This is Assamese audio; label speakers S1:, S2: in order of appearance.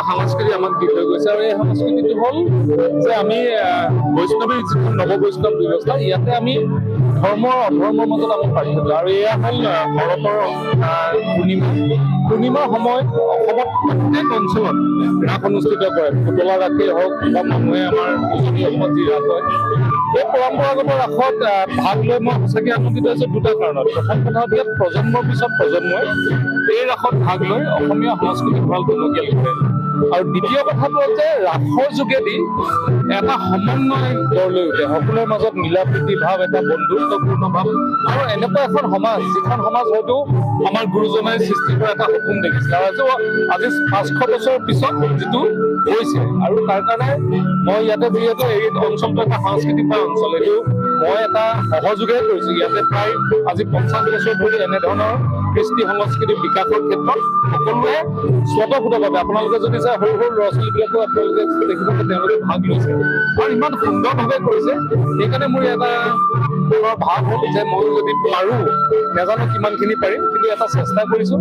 S1: সংস্কৃতি আমাক দি থৈ গৈছে আৰু এই সংস্কৃতিটো হ'ল যে আমি বৈষ্ণৱীৰ যিখন নৱবৈষ্ণৱ ব্যৱস্থা ইয়াতে আমি ধৰ্ম অধৰ্মৰ মাজত আমি পাৰ্থক্য আৰু এয়া হ'ল শৰতৰ পূৰ্ণিমাৰ সময়ত অসমত প্ৰত্যেক অঞ্চলত ৰাস অনুষ্ঠিত কৰে পুতলা ৰাসেই হওক বা মানুহে আমাৰ উজনি অসমত যি ৰাস হয় এই পৰম্পৰাগত ৰাসত ভাগ লৈ মই সঁচাকৈ আনন্দিত হৈছোঁ দুটা কাৰণত প্ৰথম কথা হ'ল ইয়াত প্ৰজন্মৰ পিছত প্ৰজন্মই এই ৰাসত ভাগ লৈ অসমীয়া সংস্কৃতিক ভাল টনকিয়াল কৰে আৰু দ্বিতীয় কথাটো হ'ল যে ৰাসৰ যোগেদি এটা সমন্বয় গঢ় লৈ উঠে সকলোৰে মাজত মিলা প্ৰীতি ভাৱ এটা বন্ধুত্বপূৰ্ণ ভাৱ আৰু এনেকুৱা এখন সমাজ যিখন সমাজ হয়তো আমাৰ গুৰুজনাই সৃষ্টি কৰা এটা সপোন দেখিছিলে আৰু আজি 500 বছৰৰ পিছত যিটো হৈছে আৰু তাৰ কাৰণে মই ইয়াতে যিহেতু এই অঞ্চলটো এটা সাংস্কৃতিক অঞ্চল এইটো মই এটা সহযোগে কৰিছোঁ ইয়াতে প্ৰায় আজি 50 বছৰ ধৰি এনেধৰণৰ কৃষ্টি সংস্কৃতিৰ বিকাশৰ ক্ষেত্ৰত সকলোৱে স্বতঃস্ফূৰ্তভাৱে আপোনালোকে যদি চাই সৰু সৰু ল'ৰা ছোৱালীবিলাকো আপোনালোকে দেখিব যে তেওঁলোকে ভাগ লৈছে আৰু ইমান সুন্দৰভাৱে কৰিছে সেইকাৰণে মোৰ এটা ভাৱ হ'ল যে ময়ো যদি পাৰোঁ নাজানো কিমানখিনি পাৰিম কিন্তু এটা চেষ্টা কৰিছোঁ।